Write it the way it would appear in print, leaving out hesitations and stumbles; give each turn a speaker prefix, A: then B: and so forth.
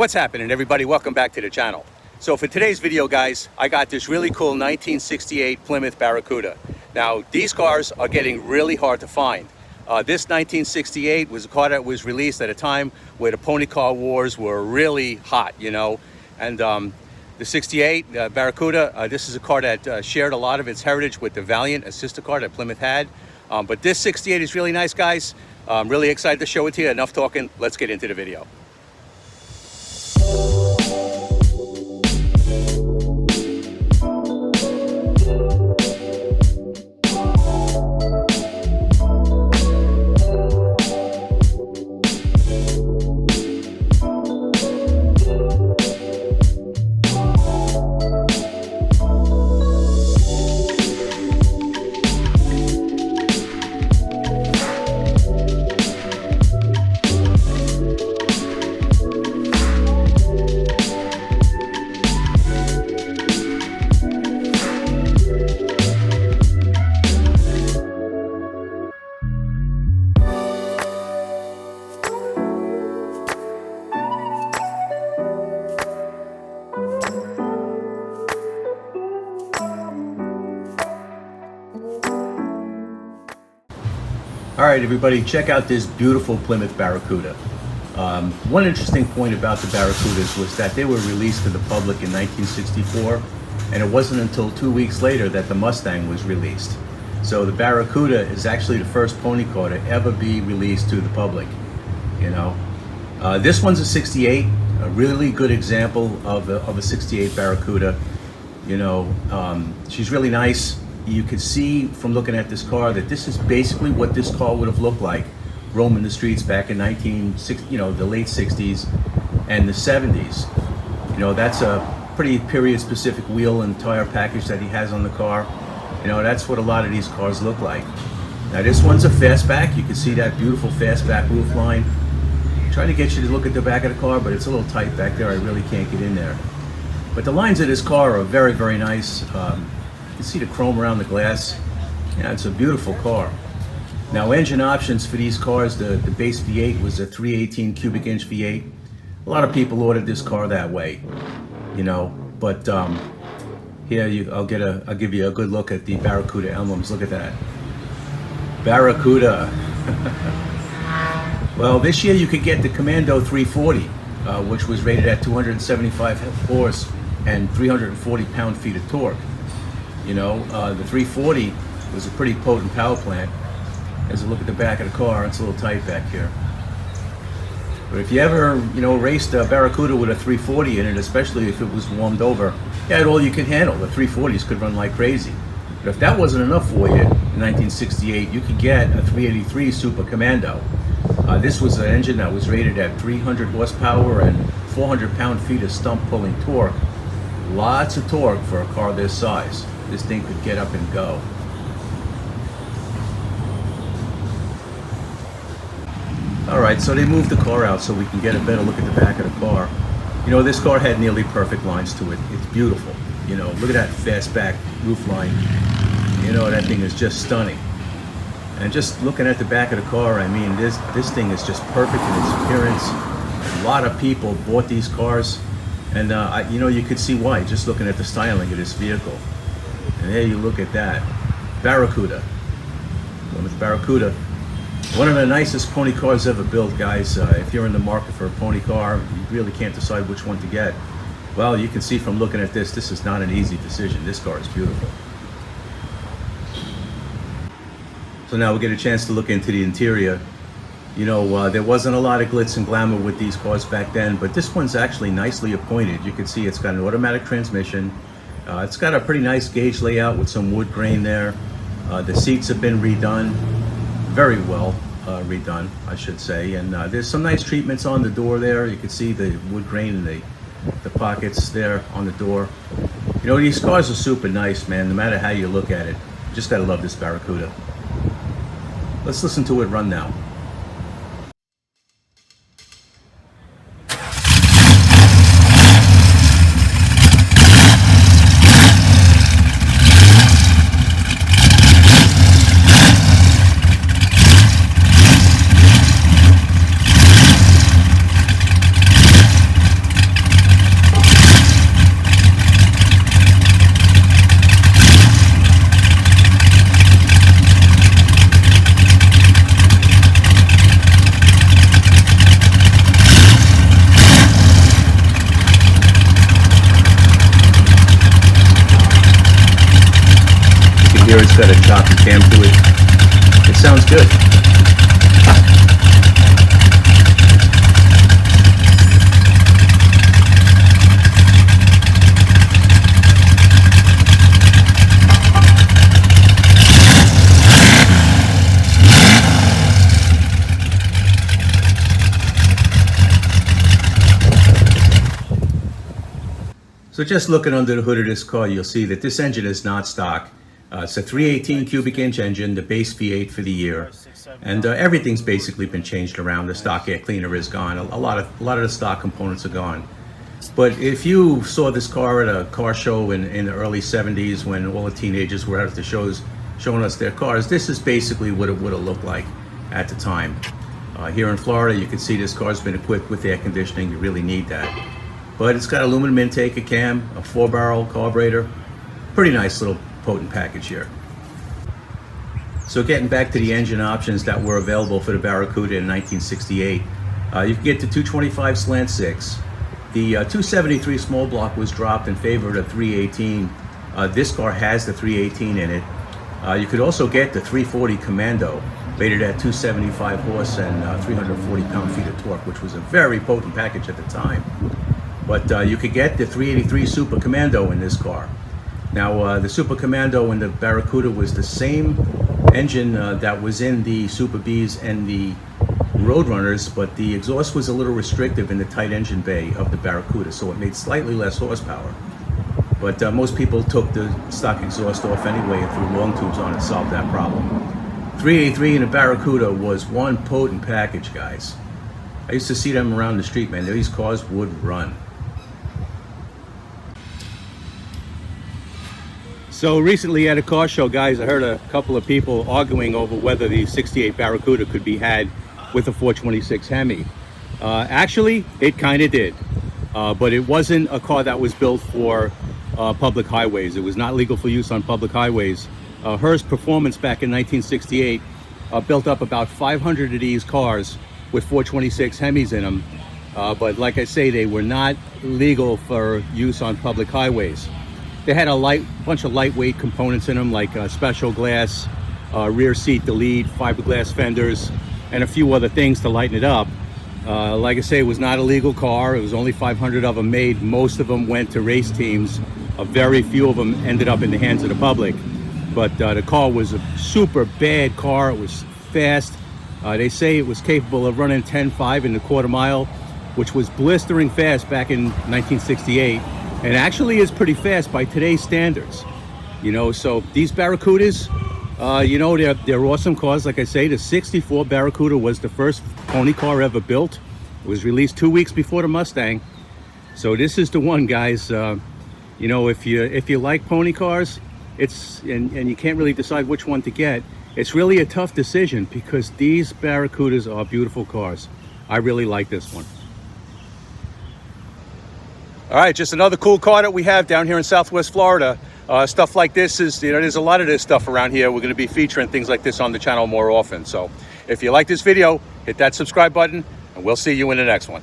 A: What's happening, everybody? Welcome back to the channel. So for today's video, guys, I got this really cool 1968 Plymouth Barracuda. Now, these cars are getting really hard to find. This 1968 was a car that was released at a time where the pony car wars were really hot, you know. And the 68 Barracuda, this is a car that shared a lot of its heritage with the Valiant, a sister car that Plymouth had. But this 68 is really nice, guys. I'm really excited to show it to you. Enough talking, let's get into the video. All right, everybody, check out this beautiful Plymouth Barracuda. One interesting point about the Barracudas was that they were released to the public in 1964, and it wasn't until 2 weeks later that the Mustang was released. So the Barracuda is actually the first pony car to ever be released to the public, you know. This one's a 68, a really good example of a 68 Barracuda. You know, she's really nice. You could see from looking at this car that this is basically what this car would have looked like roaming the streets back in the late 60s and the 70s. You know, that's a pretty period specific wheel and tire package that he has on the car. You know, that's what a lot of these cars look like. Now this one's a fastback. You can see that beautiful fastback roof line. Trying to get you to look at the back of the car, but it's a little tight back there. I really can't get in there. But the lines of this car are very, very nice. You see the chrome around the glass. Yeah, it's a beautiful car. Now, engine options for these cars, the base V8 was a 318 cubic inch V8. A lot of people ordered this car that way, you know. But here, I'll give you a good look at the Barracuda emblems. Look at that, Barracuda. Well, this year you could get the Commando 340, which was rated at 275 horse and 340 pound-feet of torque. You know, the 340 was a pretty potent power plant. As you look at the back of the car, it's a little tight back here. But if you ever, you know, raced a Barracuda with a 340 in it, especially if it was warmed over, you had all you could handle. The 340s could run like crazy. But if that wasn't enough for you in 1968, you could get a 383 Super Commando. This was an engine that was rated at 300 horsepower and 400 pound-feet of stump-pulling torque. Lots of torque for a car this size. This thing could get up and go. All right, so they moved the car out so we can get a better look at the back of the car. You know, this car had nearly perfect lines to it. It's beautiful. You know, look at that fastback roof line. You know, that thing is just stunning. And just looking at the back of the car, I mean, this thing is just perfect in its appearance. A lot of people bought these cars, and you know, you could see why, just looking at the styling of this vehicle. And there you look at that, Barracuda. Plymouth Barracuda, one of the nicest pony cars ever built, guys. If you're in the market for a pony car, you really can't decide which one to get. Well, you can see from looking at this is not an easy decision. This car is beautiful. So now we get a chance to look into the interior. You know, there wasn't a lot of glitz and glamour with these cars back then, but this one's actually nicely appointed. You can see it's got an automatic transmission. It's got a pretty nice gauge layout with some wood grain there. The seats have been redone, very well redone, I should say. And there's some nice treatments on the door there. You can see the wood grain in the pockets there on the door. You know, these cars are super nice, man, no matter how you look at it. You just gotta love this Barracuda. Let's listen to it run now. got a choppy cam to it. It sounds good. So just looking under the hood of this car, you'll see that this engine is not stock. It's a 318 cubic inch engine, the base V8 for the year. And everything's basically been changed around. The stock air cleaner is gone. A lot of the stock components are gone. But if you saw this car at a car show in the early 70s when all the teenagers were out at the shows showing us their cars, this is basically what it would have looked like at the time. Here in Florida, you can see this car's been equipped with air conditioning. You really need that. But it's got aluminum intake, a cam, a 4-barrel carburetor. Pretty nice little potent package here. So getting back to the engine options that were available for the Barracuda in 1968, you can get the 225 slant 6. The 273 small block was dropped in favor of the 318. This car has the 318 in it. You could also get the 340 Commando, rated at 275 horse and 340 pound-feet of torque, which was a very potent package at the time. But you could get the 383 Super Commando in this car. Now, the Super Commando in the Barracuda was the same engine that was in the Super Bs and the Roadrunners, but the exhaust was a little restrictive in the tight engine bay of the Barracuda, so it made slightly less horsepower. But most people took the stock exhaust off anyway and threw long tubes on it to solve that problem. 383 in the Barracuda was one potent package, guys. I used to see them around the street, man. These cars would run. So recently at a car show, guys, I heard a couple of people arguing over whether the 68 Barracuda could be had with a 426 Hemi. Actually, it kind of did, but it wasn't a car that was built for public highways. It was not legal for use on public highways. Hearst Performance back in 1968 built up about 500 of these cars with 426 Hemis in them, but like I say, they were not legal for use on public highways. They had a bunch of lightweight components in them, like special glass, rear seat delete, fiberglass fenders, and a few other things to lighten it up. Like I say, it was not a legal car. It was only 500 of them made. Most of them went to race teams. Very few of them ended up in the hands of the public. But the car was a super bad car. It was fast. They say it was capable of running 10.5 in the quarter mile, which was blistering fast back in 1968. And actually is pretty fast by today's standards. You know, so these Barracudas, you know, they're awesome cars. Like I say, the 64 Barracuda was the first pony car ever built. It was released 2 weeks before the Mustang. So this is the one, guys. You know, if you like pony cars, and you can't really decide which one to get, it's really a tough decision because these Barracudas are beautiful cars. I really like this one. All right, just another cool car that we have down here in Southwest Florida. Stuff like this is, you know, there's a lot of this stuff around here. We're going to be featuring things like this on the channel more often. So if you like this video, hit that subscribe button, and we'll see you in the next one.